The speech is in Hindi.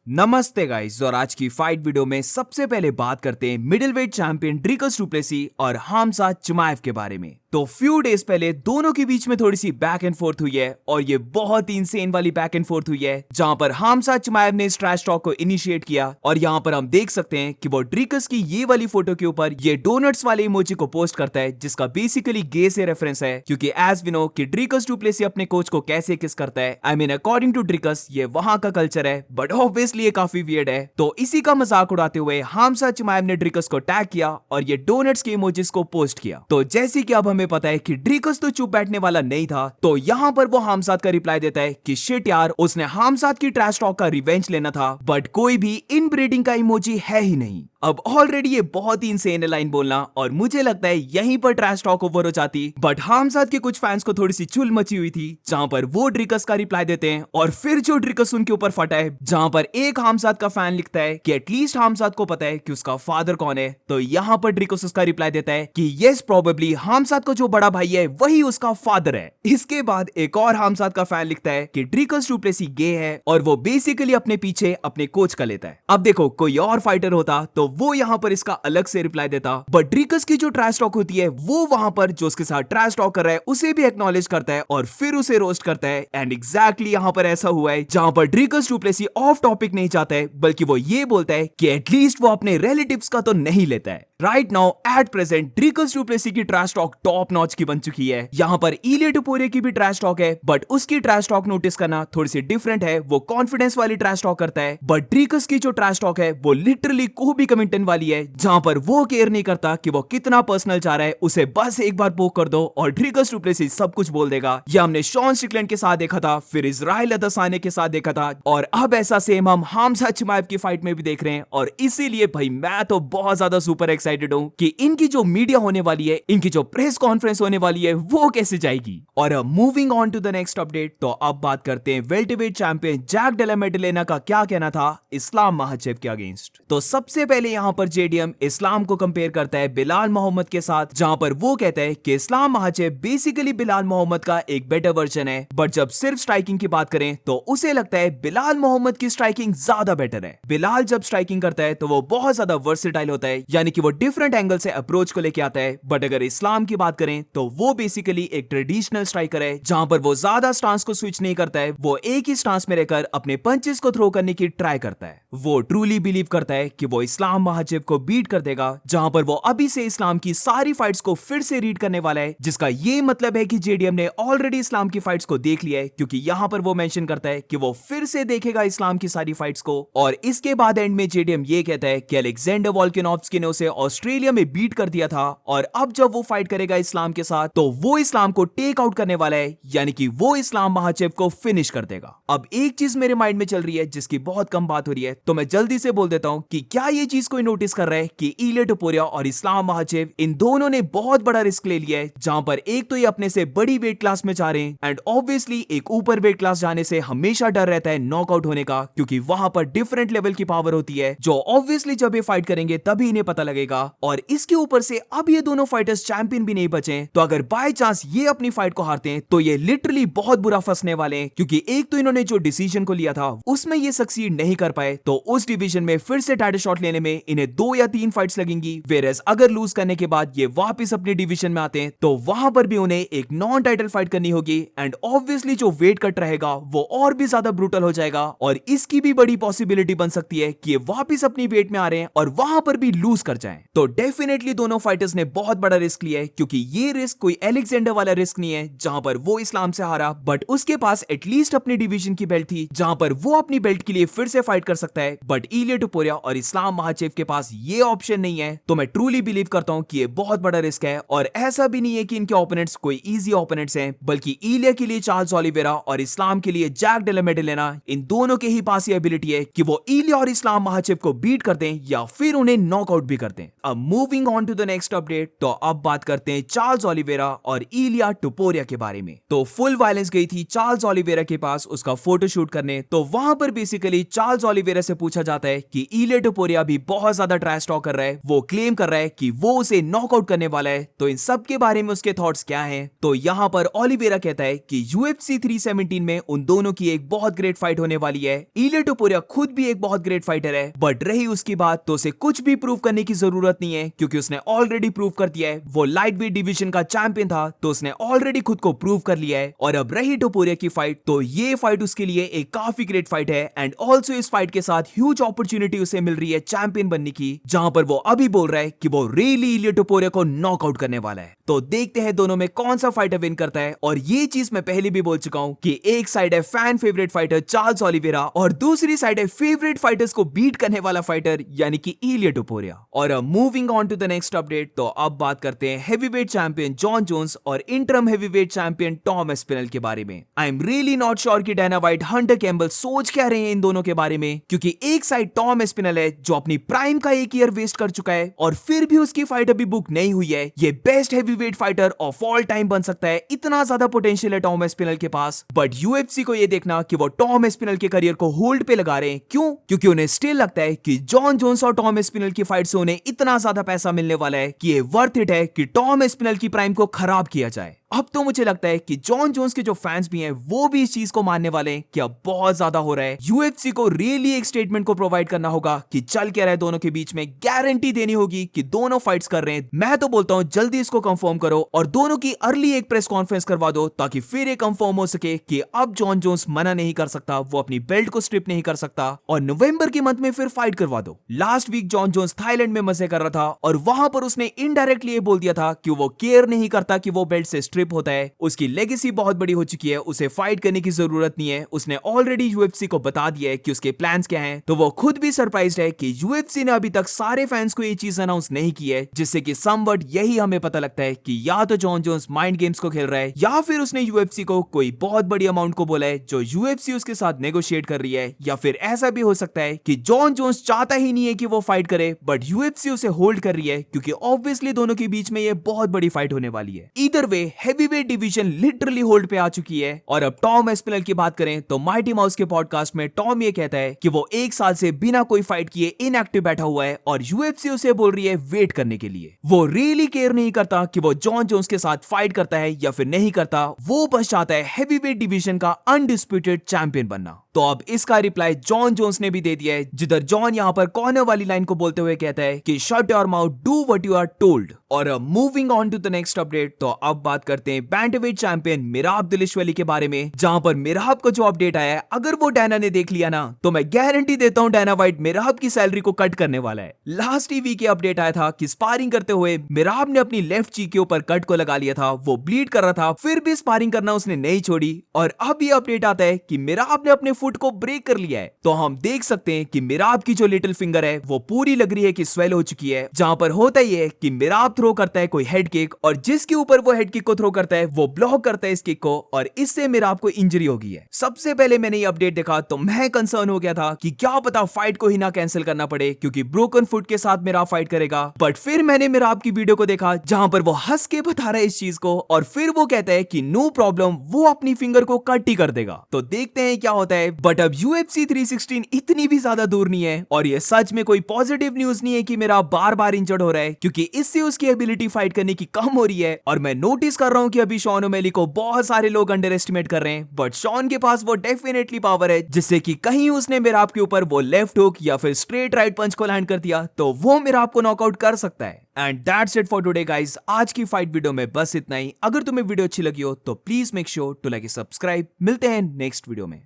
नमस्ते गाइस। और आज की फाइट वीडियो में सबसे पहले बात करते हैं middleweight champion Dricus du Plessis और हामजा चिमाएव के बारे में। तो फ्यू डेज पहले दोनों के बीच में थोड़ी सी बैक एंड फोर्थ हुई है और ये बहुत ही इंसेन वाली बैक एंड फोर्थ हुई है, जहां पर हामजा चिमाएव ने इस ट्रैश टॉक को इनिशिएट किया और यहां पर हम देख सकते हैं कि वो ड्रिकस की ये वाली फोटो के ऊपर ये डोनट्स वाले इमोजी को पोस्ट करता है, जिसका बेसिकली गे से रेफरेंस है, क्योंकि एज वी नो कि ड्रिकस डू प्लेसी अपने कोच को कैसे किस करता है। I mean according to Dricus ये वहां का कल्चर है, बट ऑब्वियसली ये काफी वियर्ड है। तो इसी का मजाक उड़ाते हुए हामजा चिमाएव ने ड्रिकस को टैग किया और ये डोनट्स के इमोजीज को पोस्ट किया। तो जैसे कि अब हमें पता है कि ड्रिकस तो चुप बैठने वाला नहीं था, तो यहाँ पर वो हामजाद का रिप्लाई देता है कि शिट यार, उसने हामजाद की ट्रैश टॉक का रिवेंज लेना था, बट कोई भी इनब्रीडिंग का इमोजी है ही नहीं। अब ऑलरेडी ये बहुत ही इंसेन लाइन बोलना और मुझे लगता है यहीं पर ट्रैश टॉक ओवर हो जाती, बट हामजाद के कुछ फैंस को थोड़ी सी चुल मची हुई थी, जहां पर वो ड्रिकस का रिप्लाई देते हैं और फिर जो ड्रिकस उनके ऊपर फटा है, जहां पर एक हामजाद का फैन लिखता है कि एटलीस्ट हामजाद को पता है कि उसका फादर कौन है, तो यहां पर ड्रिकस उसका रिप्लाई देता है कि यस प्रोबेबली हामजाद को जो बड़ा भाई है वही उसका फादर है। इसके बाद एक और हामजाद का फैन लिखता है कि ड्रिकस डू प्लेसी गे है और वो बेसिकली अपने पीछे अपने कोच का लेता है। अब देखो, कोई और फाइटर होता तो वो यहां पर इसका अलग से रिप्लाई देता, बट ड्रिकस की जो ट्रैश टॉक होती है वो वहां पर जो उसके साथ ट्रैश टॉक कर रहा है उसे भी एक्नॉलेज करता है और फिर उसे रोस्ट करता है। एंड एग्जैक्टली यहां पर ऐसा हुआ है, जहां पर Dricus du Plessis off topic नहीं जाता है, बल्कि वो ये बोलता है कि एटलीस्ट वो अपने रिलेटिव्स का तो नहीं लेता है। Right now at present Dricus du Plessis की ट्रैश टॉक टॉप नॉच की बन चुकी है। यहां पर इलिया टुपुरिया की भी ट्रैश टॉक है, बट उसकी ट्रैश टॉक नोटिस करना थोड़ी सी डिफरेंट है। वो कॉन्फिडेंस वाली ट्रैश टॉक करता है, बट ड्रिकस की जो ट्रैश टॉक है वो लिटरली कोबी कमिंगटन वाली है, जहां पर वो केयर नहीं करता कि वो कितना पर्सनल जा रहा है, उसे बस एक बार पोक कर दो और ड्रिकस डू प्लेसी सब कुछ बोल देगा। ये हमने शॉन स्ट्रिकलैंड के साथ देखा था, फिर इजराइल अदसाने के साथ देखा था, और अब ऐसा सेम हम हामजा चिमाएव की फाइट में भी देख रहे हैं। और इसीलिए भाई मैं तो बहुत ज्यादा सुपर एक्साइटेड हूं कि इनकी जो मीडिया होने वाली है, इनकी जो प्रेस कॉन्फ्रेंस होने वाली है, वो कैसे जाएगी। और moving on to the next update, तो अब बात करते हैं welterweight champion Jack Della Maddalena का क्या कहना था इस्लाम महाचेव के अगेंस्ट। तो सबसे पहले यहां पर जेडीएम इस्लाम को कंपेयर करता है बिलाल मोहम्मद के साथ, जहां पर वो कहता है कि इस्लाम महाचेव बेसिकली बिलाल मोहम्मद का एक बेटर वर्जन है, बट जब सिर्फ स्ट्राइकिंग की बात करें तो उसे लगता है बिलाल मोहम्मद की स्ट्राइकिंग ज्यादा बेटर है। बिलाल जब स्ट्राइकिंग करता है तो वो बहुत ज्यादा वर्सेटाइल होता है, यानी कि वो डिफरेंट एंगल से अप्रोच को लेके आता है। बट अगर इस्लाम की बात करें तो वो बेसिकली एक ट्रेडिशनल स्ट्राइकर है, जहां पर वो ज्यादा स्टांस को स्विच नहीं करता है, वो एक ही स्टांस में रहकर अपने पंचेस को थ्रो करने की ट्राई करता है। वो ट्रूली बिलीव करता है कि वो इस्लाम महाचेव को बीट कर देगा, जहां पर वो अभी से इस्लाम की सारी फाइट्स को फिर से रीड करने वाला है, जिसका ये मतलब है कि जेडीएम ने ऑलरेडी इस्लाम की फाइट्स को देख लिया है, क्योंकि यहां पर वो मेंशन करता है कि वो फिर से देखेगा इस्लाम की सारी फाइट्स को। और इसके बाद एंड में जेडीएम ये कहता है कि अलेक्जेंडर वोल्कानोव्स्की ने उसे ऑस्ट्रेलिया में बीट कर दिया था, और अब जब वो फाइट करेगा इस्लाम के साथ तो वो इस्लाम को टेक आउट करने वाला है, यानी कि वो इस्लाम महाचेव को फिनिश कर देगा। अब एक चीज मेरे माइंड में चल रही है जिसकी बहुत कम बात हो रही है, तो मैं जल्दी से बोल देता हूं कि क्या ये चीज कोई नोटिस कर रहा है कि इलिया टुपुरिया और इस्लाम महाचेव इन दोनों ने बहुत बड़ा रिस्क ले लिया है, जहां पर एक तो ये अपने से बड़ी वेट क्लास में जा रहे हैं, एंड ऑब्वियसली एक ऊपर वेट क्लास जाने से हमेशा डर रहता है नॉकआउट होने का, क्योंकि वहां पर डिफरेंट लेवल की पावर होती है, जो ऑब्वियसली जब ये फाइट करेंगे तभी इन्हें पता लगेगा। और इसके ऊपर से अब ये दोनों फाइटर्स चैंपियन भी नहीं बचे, तो अगर बाय चांस ये अपनी फाइट को हारते हैं तो ये लिटरली बहुत बुरा फंसने वाले हैं, क्योंकि एक तो इन्होंने जो डिसीजन को लिया था उसमें ये सक्सीड नहीं कर पाए, तो उस डिवीजन में फिर से टाइटल शॉट लेने में इन्हें 2 या 3 फाइट्स लगेंगी। वेयरएज अगर लूज करने के बाद ये वापस अपने डिवीजन में आते हैं तो वहां पर भी उन्हें एक नॉन टाइटल फाइट करनी होगी, एंड ऑब्वियसली जो वेट कट रहेगा वो और भी ज्यादा ब्रूटल हो जाएगा, और इसकी भी बड़ी पॉसिबिलिटी बन सकती है कि ये वापस अपनी वेट में आ रहे हैं और वहां पर भी लूज कर जाएं। तो डेफिनेटली दोनों फाइटर्स ने बहुत बड़ा रिस्क लिया है, क्योंकि ये रिस्क कोई एलेक्जेंडर वाला रिस्क नहीं है जहां पर वो इस्लाम से हारा, बट उसके पास एटलीस्ट अपनी डिवीजन की बेल्ट थी, जहां पर वो अपनी बेल्ट के लिए फिर से फाइट कर सकता है। बट इलिया टुपुरिया और इस्लाम महाचेव के पास ये ऑप्शन नहीं है, तो मैं ट्रूली बिलीव करता हूं कि ये बहुत बड़ा रिस्क है। और ऐसा भी नहीं है कि इनके ओपोनेंट्स कोई इजी ओपोनेंट्स हैं, बल्कि इलिया के लिए चार्ल्स ओलिवेरा और इस्लाम के लिए जैक डेला मेडलेना, इन दोनों के ही पास ये एबिलिटी है कि वो इलिया और इस्लाम महाचेव को बीट कर दें या फिर उन्हें नॉकआउट भी कर दें। अब moving on to the next update, तो अब बात करते हैं चार्ल्स ओलिवेरा और इलिया टुपुरिया के बारे में। तो फुल वायलेंस गई थी चार्ल्स ओलिवेरा के पास उसका फोटो शूट करने, तो वहां पर बेसिकली चार्ल्स ओलिवेरा से पूछा जाता है कि इलिया टुपुरिया भी बहुत ज्यादा ट्रैश टॉक कर रहा है, वो क्लेम कर रहा है कि वो उसे नॉकआउट करने वाला है। तो इन सब के बारे में उसके थॉट्स क्या हैं? तो यहाँ पर ओलिवेरा कहता है कि UFC 317 में उन दोनों की एक बहुत ग्रेट फाइट होने वाली है। इलिया टोपुरिया खुद भी एक बहुत ग्रेट फाइटर है, बट रही उसकी बात तो उसे कुछ भी प्रूव करने की जरूरत नहीं है, क्योंकि उसने ऑलरेडी प्रूव कर दिया है। वो लाइट वेट डिवीजन का चैंपियन था, तो उसने ऑलरेडी खुद को प्रूव कर लिया है। और अब रही टोपुरिया की फाइट, तो ये फाइट उसके लिए एक काफी ग्रेट फाइट है। एंड ऑल्सो इस फाइट के साथ ह्यूज अपॉर्चुनिटी उसे मिल रही है चैंपियन बनने की, जहां पर वो अभी बोल रहा है कि वो रियली इलिया टोपुरिया को नॉकआउट करने वाला है। तो देखते हैं दोनों में कौन सा फाइटर विन करता है। और ये चीज मैं पहले भी बोल चुका हूं कि एक साइड है fan favourite fighter Charles Oliveira, और दूसरी साइड है फेवरेट फाइटर्स को बीट करने वाला फाइटर यानी कि इलिया टोपुरिया। और अब moving on to the next update, तो अब बात करते हैं हेवीवेट चैंपियन जॉन जोन्स और interim heavyweight champion Tom Aspinall के बारे में। I am really not sure कि डायना व्हाइट, हंटर कैम्बल सोच क्या रहे हैं इन दोनों के बारे में, क्योंकि एक साइड टॉम एस्पिनल है जो अपनी प्राइम का एक ईयर वेस्ट कर चुका है, और फिर भी उसकी फाइट अभी बुक नहीं हुई है। ये best heavyweight fighter of all time बन सकता है, इतना ज्यादा पोटेंशियल है टॉम एस्पिनल के पास। बट यूएफसी को ये देखना कि वो टॉम एस्पिनल के करियर को होल्ड पे लगा रहे हैं। क्यों? क्योंकि उन्हें स्टिल लगता है कि जॉन जोन्स और टॉम एस्पिनल की फाइट से उन्हें इतना ज्यादा पैसा मिलने वाला है कि ये वर्थ इट है कि टॉम एस्पिनल की प्राइम को खराब किया जाए। अब तो मुझे लगता है कि जॉन जोन्स के जो फैंस भी हैं वो भी इस चीज को मानने वाले हैं कि अब बहुत ज्यादा हो रहा है। यूएफसी को रियली एक स्टेटमेंट को प्रोवाइड करना होगा कि चल क्या रहा है दोनों के बीच में, गारंटी देनी होगी कि दोनों फाइट्स कर रहे हैं। मैं तो बोलता हूं जल्दी इसको कंफर्म करो और दोनों की अर्ली एक प्रेस कॉन्फ्रेंस करवा दो, ताकि फिर ये कंफर्म हो सके कि अब जॉन जोन्स मना नहीं कर सकता, वो अपनी बेल्ट को स्ट्रिप नहीं कर सकता, और नवंबर के मंथ में फिर फाइट करवा दो। Last week Jon Jones Thailand में मजे कर रहा था, और वहां पर उसने इनडायरेक्टली ये बोल दिया था कि वो केयर नहीं करता कि वो बेल्ट से स्ट्रिप होता है। उसकी लेगेसी बहुत बड़ी हो चुकी है, उसे फाइट करने की जरूरत नहीं है। उसने ऑलरेडी यूएफसी को बता दिया है कि उसके प्लान्स क्या हैं। तो वो खुद भी सरप्राइज्ड है कि यूएफसी ने अभी तक सारे फैंस को ये चीज अनाउंस नहीं की है, जिससे कि समवट यही हमें पता लगता है कि या तो जॉन जोन्स माइंड गेम्स को खेल रहा है, या फिर उसने यूएफसी को कोई बहुत बड़ी अमाउंट को बोला है जो यूएफसी उसके साथ नेगोशिएट कर रही है। या फिर ऐसा भी हो सकता है कि जॉन जोन्स चाहता ही नहीं है कि वो फाइट करे, बट यूएफसी उसे होल्ड कर रही है, क्योंकि ऑब्वियसली दोनों के बीच में ये बहुत बड़ी फाइट होने वाली है। Either way heavyweight division literally hold पे आ चुकी है। और अब टॉम एस्पिनल की बात करें तो माइटी माउस के पॉडकास्ट में टॉम ये कहता है कि वो एक साल से बिना कोई फाइट किए इनएक्टिव बैठा हुआ है, और यूएफसी उसे बोल रही है वेट करने के लिए। वो रियली केयर नहीं करता कि वो जॉन जोन्स के साथ फाइट करता है या फिर नहीं करता, वो बस चाहता है हेवीवेट डिवीजन का अनडिस्प्यूटेड चैंपियन बनना। तो अब इसका रिप्लाई जॉन जोन्स ने भी दे दिया है, जिधर जॉन यहाँ पर कॉर्नर वाली लाइन को बोलते हुए कहता है कि shut your mouth, do what you are told. और अब moving on to the next update, तो अब बात करते हैं बैंटवेट चैंपियन मिराब दिलिशवली के बारे में, जहां पर मिराब को जो अपडेट आया है, अगर वो डायना ने देख लिया ना, तो मैं गारंटी देता हूं डायना व्हाइट मिराब की सैलरी को कट करने वाला है। लास्ट टीवी के अपडेट आया था कि स्पारिंग करते हुए मिराब ने अपनी लेफ्ट चीक के ऊपर कट को लगा लिया था, वो ब्लीड कर रहा था, फिर भी स्पारिंग करना उसने नहीं छोड़ी। और अब ये अपडेट आता है कि मिराब ने अपने फुट को ब्रेक कर लिया है। तो हम देख सकते हैं कि मिराब की जो लिटिल फिंगर है वो पूरी लग रही है कि स्वेल हो चुकी है। जहां पर होता ही है कि मिराब थ्रो करता है कोई हेड किक, और जिसके ऊपर वो हेड किक को थ्रो करता है वो ब्लॉक करता है इस किक को, और इससे मिराब को इंजरी हो गई है। सबसे पहले मैंने ये अपडेट देखा तो मैं कंसर्न हो गया था कि क्या पता फाइट को ही ना कैंसिल करना पड़े, क्योंकि ब्रोकन फुट के साथ मिराब फाइट करेगा। बट फिर मैंने मिराब की वीडियो को देखा जहां पर वो हंस के बता रहा है इस चीज को, और फिर वो कहता है कि नो प्रॉब्लम, वो अपनी फिंगर को कट ही कर देगा। तो देखते हैं क्या होता है। बट अब UFC 316 इतनी भी ज्यादा दूर नहीं है, और ये सच में कोई पॉजिटिव न्यूज नहीं है कि मेरा बार बार इंजर्ड हो रहा है, क्योंकि इससे उसकी एबिलिटी फाइट करने की कम हो रही है। और मैं नोटिस कर रहा हूं कि अभी शॉन ओमेली को बहुत सारे लोग अंडर एस्टिमेट कर रहे हैं, बट शॉन के पास वो डेफिनेटली पावर है, जिससे कि कहीं उसने मिराब के ऊपर वो लेफ्ट हुक या फिर स्ट्रेट राइट पंच को लैंड कर दिया तो वो मिराब को नॉकआउट कर सकता है। And that's it for today guys. आज की फाइट वीडियो में बस इतना ही। अगर तुम्हें वीडियो अच्छी लगी हो तो please make sure to like subscribe. मिलते हैं नेक्स्ट वीडियो में।